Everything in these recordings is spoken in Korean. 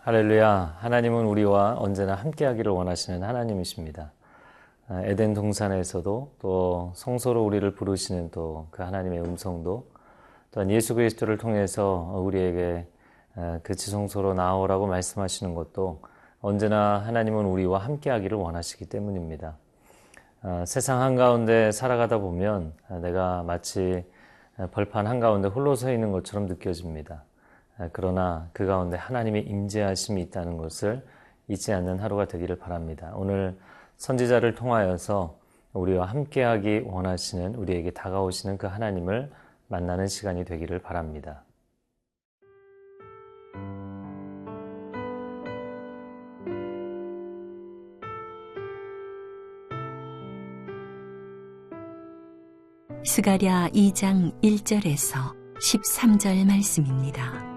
할렐루야. 하나님은 우리와 언제나 함께하기를 원하시는 하나님이십니다. 에덴 동산에서도 또 성소로 우리를 부르시는 또 그 하나님의 음성도 또한 예수 그리스도를 통해서 우리에게 그 지성소로 나오라고 말씀하시는 것도 언제나 하나님은 우리와 함께하기를 원하시기 때문입니다. 세상 한가운데 살아가다 보면 내가 마치 벌판 한가운데 홀로 서 있는 것처럼 느껴집니다. 그러나 그 가운데 하나님의 임재하심이 있다는 것을 잊지 않는 하루가 되기를 바랍니다. 오늘 선지자를 통하여서 우리와 함께하기 원하시는, 우리에게 다가오시는 그 하나님을 만나는 시간이 되기를 바랍니다. 스가랴 2장 1절에서 13절 말씀입니다.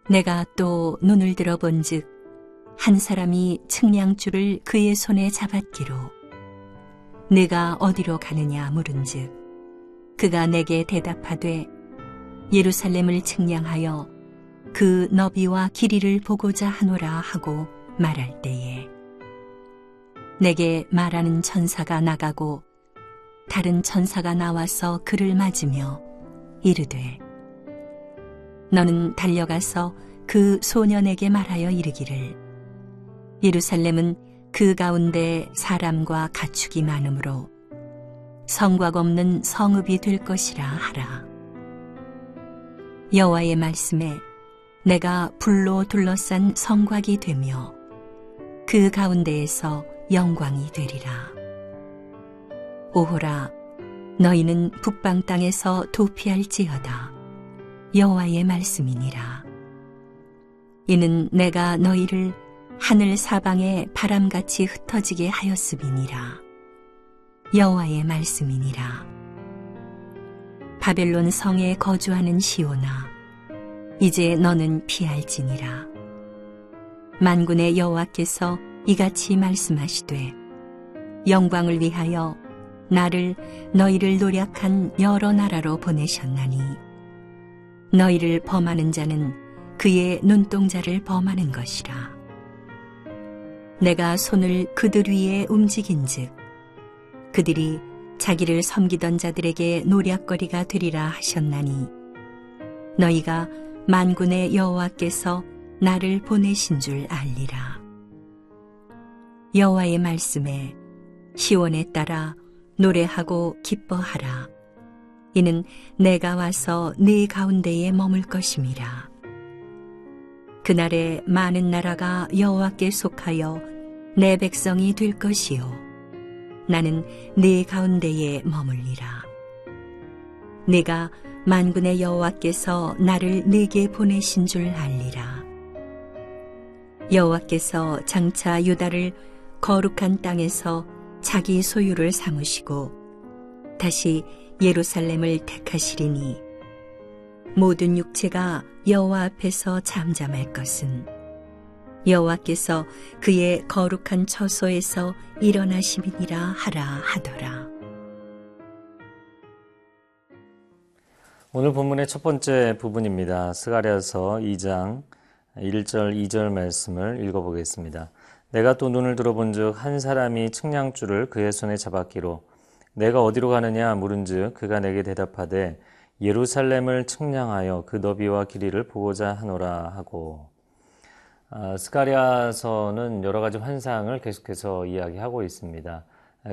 내가 또 눈을 들어본즉 한 사람이 측량줄을 그의 손에 잡았기로 네가 어디로 가느냐 물은즉 그가 내게 대답하되 예루살렘을 측량하여 그 너비와 길이를 보고자 하노라 하고 말할 때에 내게 말하는 천사가 나가고 다른 천사가 나와서 그를 맞으며 이르되 너는 달려가서 그 소년에게 말하여 이르기를 예루살렘은 그 가운데 사람과 가축이 많으므로 성곽 없는 성읍이 될 것이라 하라. 여호와의 말씀에 내가 불로 둘러싼 성곽이 되며 그 가운데에서 영광이 되리라. 오호라, 너희는 북방 땅에서 도피할지어다. 여호와의 말씀이니라. 이는 내가 너희를 하늘 사방에 바람같이 흩어지게 하였음이니라. 여호와의 말씀이니라. 바벨론 성에 거주하는 시온아, 이제 너는 피할지니라. 만군의 여호와께서 이같이 말씀하시되 영광을 위하여 나를 너희를 노략한 여러 나라로 보내셨나니 너희를 범하는 자는 그의 눈동자를 범하는 것이라. 내가 손을 그들 위에 움직인즉 그들이 자기를 섬기던 자들에게 노략거리가 되리라 하셨나니 너희가 만군의 여호와께서 나를 보내신 줄 알리라. 여호와의 말씀에 시온에 따라 노래하고 기뻐하라. 이는 내가 와서 네 가운데에 머물 것임이라. 그날에 많은 나라가 여호와께 속하여 내 백성이 될 것이요 나는 네 가운데에 머물리라. 네가 만군의 여호와께서 나를 네게 보내신 줄 알리라. 여호와께서 장차 유다를 거룩한 땅에서 자기 소유를 삼으시고 다시 예루살렘을 택하시리니 모든 육체가 여호와 앞에서 잠잠할 것은 여호와께서 그의 거룩한 처소에서 일어나심이니라 하라 하더라. 오늘 본문의 첫 번째 부분입니다. 스가랴서 2장 1절 2절 말씀을 읽어보겠습니다. 내가 또 눈을 들어본즉 한 사람이 측량줄을 그의 손에 잡았기로 내가 어디로 가느냐 물은즉 그가 내게 대답하되 예루살렘을 측량하여 그 너비와 길이를 보고자 하노라 하고. 스가랴서는 여러 가지 환상을 계속해서 이야기하고 있습니다.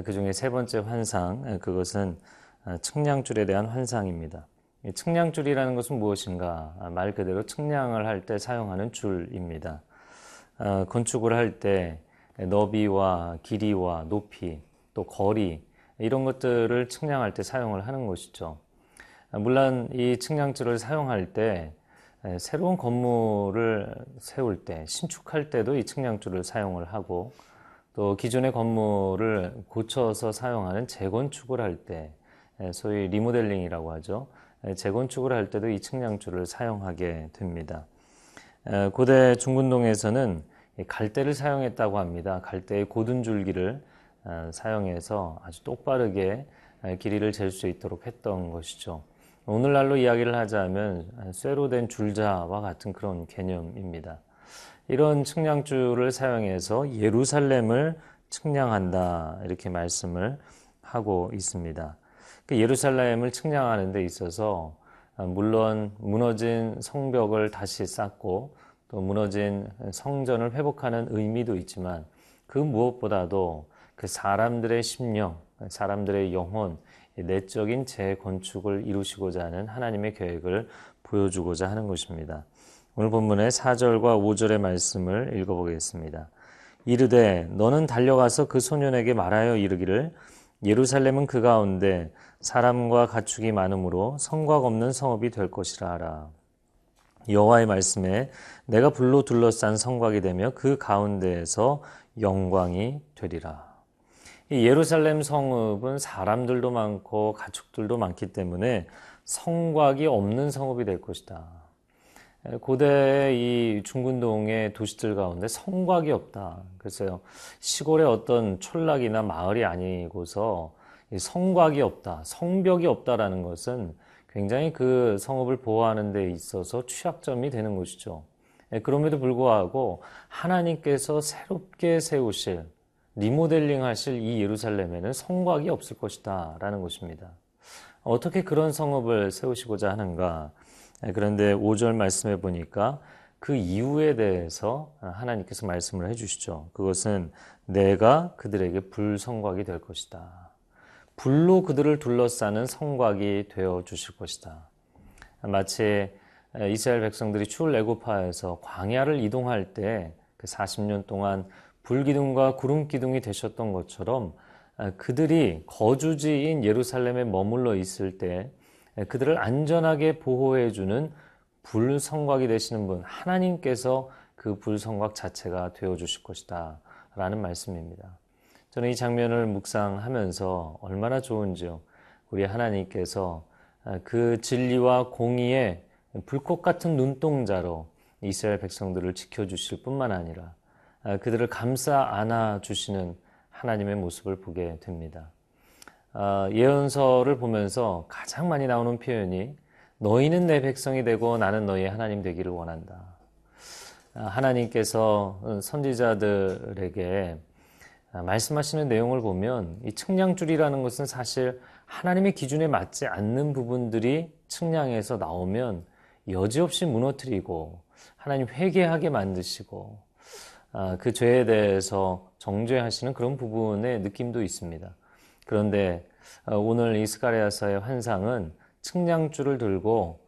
그 중에 세 번째 환상, 그것은 측량줄에 대한 환상입니다. 측량줄이라는 것은 무엇인가? 말 그대로 측량을 할 때 사용하는 줄입니다. 건축을 할 때 너비와 길이와 높이 또 거리 이런 것들을 측량할 때 사용을 하는 것이죠. 물론 이 측량줄을 사용할 때 새로운 건물을 세울 때, 신축할 때도 이 측량줄을 사용을 하고 또 기존의 건물을 고쳐서 사용하는 재건축을 할 때, 소위 리모델링이라고 하죠. 재건축을 할 때도 이 측량줄을 사용하게 됩니다. 고대 중근동에서는 갈대를 사용했다고 합니다. 갈대의 고든 줄기를 사용해서 아주 똑바르게 길이를 잴 수 있도록 했던 것이죠. 오늘날로 이야기를 하자면 쇠로 된 줄자와 같은 그런 개념입니다. 이런 측량줄을 사용해서 예루살렘을 측량한다 이렇게 말씀을 하고 있습니다. 그 예루살렘을 측량하는 데 있어서 물론 무너진 성벽을 다시 쌓고 또 무너진 성전을 회복하는 의미도 있지만 그 무엇보다도 그 사람들의 심령, 사람들의 영혼, 내적인 재건축을 이루시고자 하는 하나님의 계획을 보여주고자 하는 것입니다. 오늘 본문의 4절과 5절의 말씀을 읽어보겠습니다. 이르되 너는 달려가서 그 소년에게 말하여 이르기를 예루살렘은 그 가운데 사람과 가축이 많으므로 성곽 없는 성읍이 될 것이라 하라. 여호와의 말씀에 내가 불로 둘러싼 성곽이 되며 그 가운데에서 영광이 되리라. 이 예루살렘 성읍은 사람들도 많고 가축들도 많기 때문에 성곽이 없는 성읍이 될 것이다. 고대 이 중근동의 도시들 가운데 성곽이 없다. 글쎄요, 시골의 어떤 촌락이나 마을이 아니고서 성곽이 없다, 성벽이 없다라는 것은 굉장히 그 성읍을 보호하는 데 있어서 취약점이 되는 것이죠. 그럼에도 불구하고 하나님께서 새롭게 세우실, 리모델링 하실 이 예루살렘에는 성곽이 없을 것이다 라는 것입니다. 어떻게 그런 성읍을 세우시고자 하는가? 그런데 5절 말씀해 보니까 그 이유에 대해서 하나님께서 말씀을 해주시죠. 그것은 내가 그들에게 불성곽이 될 것이다. 불로 그들을 둘러싸는 성곽이 되어 주실 것이다. 마치 이스라엘 백성들이 출애굽하여서 광야를 이동할 때 그 40년 동안 불기둥과 구름기둥이 되셨던 것처럼 그들이 거주지인 예루살렘에 머물러 있을 때 그들을 안전하게 보호해주는 불성곽이 되시는 분, 하나님께서 그 불성곽 자체가 되어주실 것이다 라는 말씀입니다. 저는 이 장면을 묵상하면서 얼마나 좋은지요. 우리 하나님께서 그 진리와 공의의 불꽃 같은 눈동자로 이스라엘 백성들을 지켜주실 뿐만 아니라 그들을 감싸 안아주시는 하나님의 모습을 보게 됩니다. 예언서를 보면서 가장 많이 나오는 표현이 너희는 내 백성이 되고 나는 너희의 하나님 되기를 원한다. 하나님께서 선지자들에게 말씀하시는 내용을 보면 이 측량줄이라는 것은 사실 하나님의 기준에 맞지 않는 부분들이 측량에서 나오면 여지없이 무너뜨리고 하나님 회개하게 만드시고 그 죄에 대해서 정죄하시는 그런 부분의 느낌도 있습니다. 그런데 오늘 이 스가랴서의 환상은 측량줄을 들고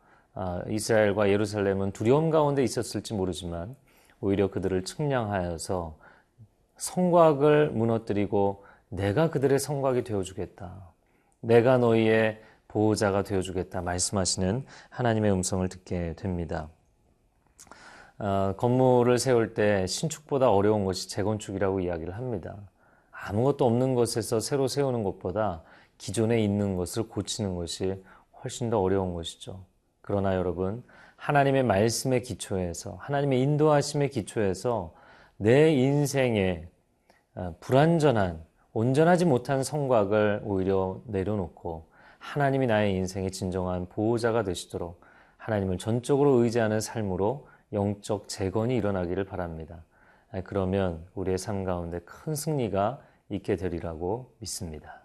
이스라엘과 예루살렘은 두려움 가운데 있었을지 모르지만 오히려 그들을 측량하여서 성곽을 무너뜨리고 내가 그들의 성곽이 되어주겠다. 내가 너희의 보호자가 되어주겠다 말씀하시는 하나님의 음성을 듣게 됩니다. 건물을 세울 때 신축보다 어려운 것이 재건축이라고 이야기를 합니다. 아무것도 없는 곳에서 새로 세우는 것보다 기존에 있는 것을 고치는 것이 훨씬 더 어려운 것이죠. 그러나 여러분, 하나님의 말씀의 기초에서, 하나님의 인도하심의 기초에서 내 인생에 불완전한, 온전하지 못한 성곽을 오히려 내려놓고 하나님이 나의 인생의 진정한 보호자가 되시도록 하나님을 전적으로 의지하는 삶으로 영적 재건이 일어나기를 바랍니다. 그러면 우리의 삶 가운데 큰 승리가 있게 되리라고 믿습니다.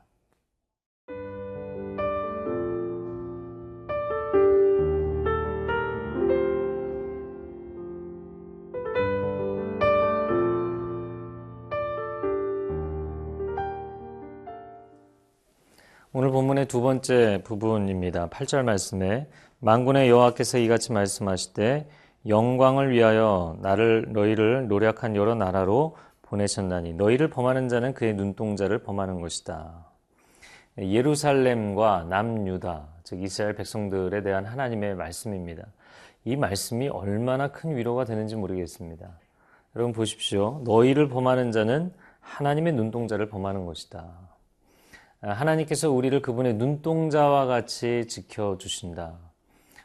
오늘 본문의 두 번째 부분입니다. 8절 말씀에 만군의 여호와께서 이같이 말씀하시되 영광을 위하여 너희를 노력한 여러 나라로 보내셨나니 너희를 범하는 자는 그의 눈동자를 범하는 것이다. 예루살렘과 남유다, 즉 이스라엘 백성들에 대한 하나님의 말씀입니다. 이 말씀이 얼마나 큰 위로가 되는지 모르겠습니다. 여러분 보십시오. 너희를 범하는 자는 하나님의 눈동자를 범하는 것이다. 하나님께서 우리를 그분의 눈동자와 같이 지켜주신다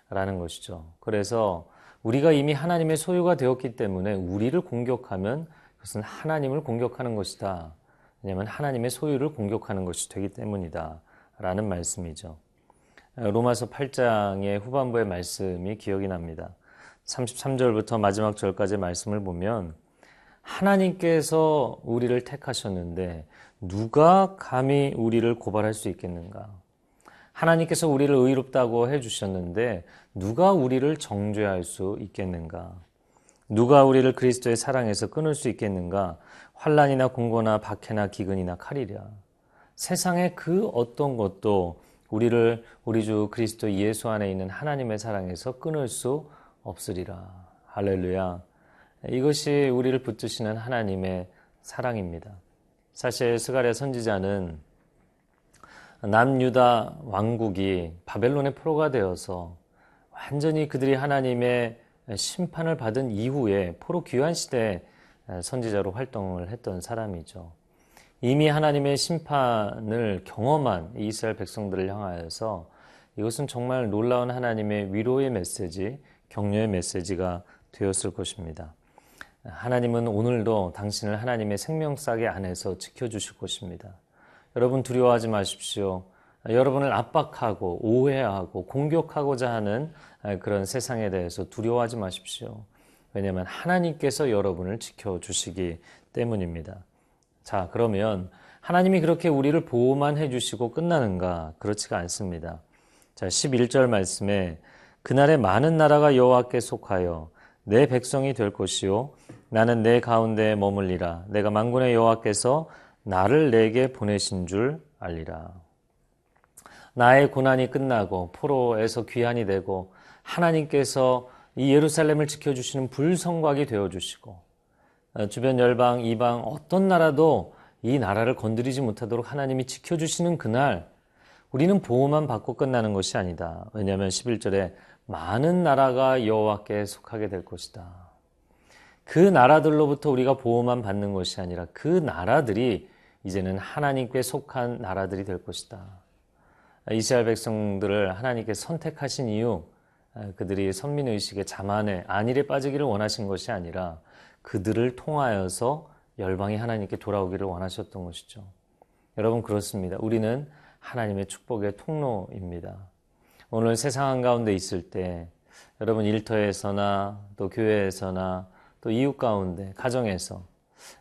라는 것이죠. 그래서 우리가 이미 하나님의 소유가 되었기 때문에 우리를 공격하면 그것은 하나님을 공격하는 것이다. 왜냐하면 하나님의 소유를 공격하는 것이 되기 때문이다 라는 말씀이죠. 로마서 8장의 후반부의 말씀이 기억이 납니다. 33절부터 마지막 절까지 말씀을 보면 하나님께서 우리를 택하셨는데 누가 감히 우리를 고발할 수 있겠는가? 하나님께서 우리를 의롭다고 해주셨는데 누가 우리를 정죄할 수 있겠는가? 누가 우리를 그리스도의 사랑에서 끊을 수 있겠는가? 환난이나 공고나 박해나 기근이나 칼이랴. 세상의 그 어떤 것도 우리를 우리 주 그리스도 예수 안에 있는 하나님의 사랑에서 끊을 수 없으리라. 할렐루야. 이것이 우리를 붙드시는 하나님의 사랑입니다. 사실 스가랴 선지자는 남유다 왕국이 바벨론의 포로가 되어서 완전히 그들이 하나님의 심판을 받은 이후에 포로 귀환 시대에 선지자로 활동을 했던 사람이죠. 이미 하나님의 심판을 경험한 이스라엘 백성들을 향하여서 이것은 정말 놀라운 하나님의 위로의 메시지, 격려의 메시지가 되었을 것입니다. 하나님은 오늘도 당신을 하나님의 생명싸개 안에서 지켜주실 것입니다. 여러분 두려워하지 마십시오. 여러분을 압박하고 오해하고 공격하고자 하는 그런 세상에 대해서 두려워하지 마십시오. 왜냐하면 하나님께서 여러분을 지켜주시기 때문입니다. 자, 그러면 하나님이 그렇게 우리를 보호만 해주시고 끝나는가? 그렇지가 않습니다. 자, 11절 말씀에 그날에 많은 나라가 여호와께 속하여 내 백성이 될 것이요 나는 내 가운데에 머물리라. 내가 만군의 여호와께서 나를 내게 보내신 줄 알리라. 나의 고난이 끝나고 포로에서 귀환이 되고 하나님께서 이 예루살렘을 지켜주시는 불성곽이 되어주시고 주변 열방, 이방 어떤 나라도 이 나라를 건드리지 못하도록 하나님이 지켜주시는 그날 우리는 보호만 받고 끝나는 것이 아니다. 왜냐하면 11절에 많은 나라가 여호와께 속하게 될 것이다. 그 나라들로부터 우리가 보호만 받는 것이 아니라 그 나라들이 이제는 하나님께 속한 나라들이 될 것이다. 이스라엘 백성들을 하나님께 선택하신 이유 그들이 선민의식의 자만에 안일에 빠지기를 원하신 것이 아니라 그들을 통하여서 열방이 하나님께 돌아오기를 원하셨던 것이죠. 여러분 그렇습니다. 우리는 하나님의 축복의 통로입니다. 오늘 세상 한가운데 있을 때 여러분 일터에서나 또 교회에서나 또 이웃 가운데 가정에서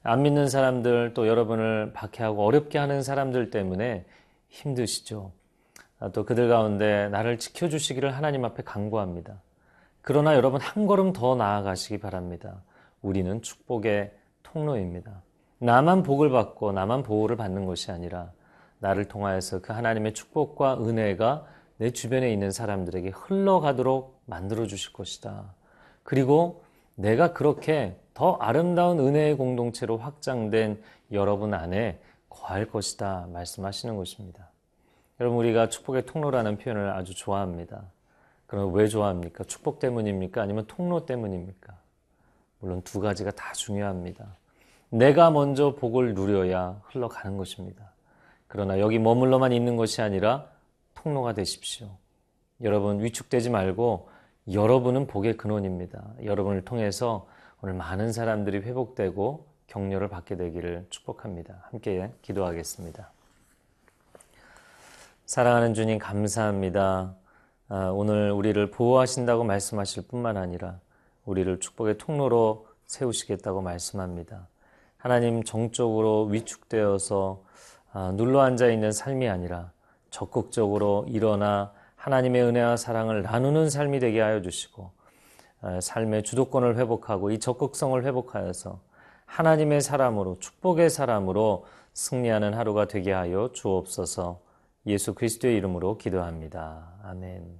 안 믿는 사람들 또 여러분을 박해하고 어렵게 하는 사람들 때문에 힘드시죠. 또 그들 가운데 나를 지켜주시기를 하나님 앞에 간구합니다. 그러나 여러분 한 걸음 더 나아가시기 바랍니다. 우리는 축복의 통로입니다. 나만 복을 받고 나만 보호를 받는 것이 아니라 나를 통하여서 그 하나님의 축복과 은혜가 내 주변에 있는 사람들에게 흘러가도록 만들어 주실 것이다. 그리고 내가 그렇게 더 아름다운 은혜의 공동체로 확장된 여러분 안에 거할 것이다 말씀하시는 것입니다. 여러분 우리가 축복의 통로라는 표현을 아주 좋아합니다. 그럼 왜 좋아합니까? 축복 때문입니까? 아니면 통로 때문입니까? 물론 두 가지가 다 중요합니다. 내가 먼저 복을 누려야 흘러가는 것입니다. 그러나 여기 머물러만 있는 것이 아니라 통로가 되십시오. 여러분 위축되지 말고 여러분은 복의 근원입니다. 여러분을 통해서 오늘 많은 사람들이 회복되고 격려를 받게 되기를 축복합니다. 함께 기도하겠습니다. 사랑하는 주님 감사합니다. 오늘 우리를 보호하신다고 말씀하실 뿐만 아니라 우리를 축복의 통로로 세우시겠다고 말씀합니다. 하나님 정적으로 위축되어서 눌러앉아 있는 삶이 아니라 적극적으로 일어나 하나님의 은혜와 사랑을 나누는 삶이 되게 하여 주시고 삶의 주도권을 회복하고 이 적극성을 회복하여서 하나님의 사람으로 축복의 사람으로 승리하는 하루가 되게 하여 주옵소서. 예수 그리스도의 이름으로 기도합니다. 아멘.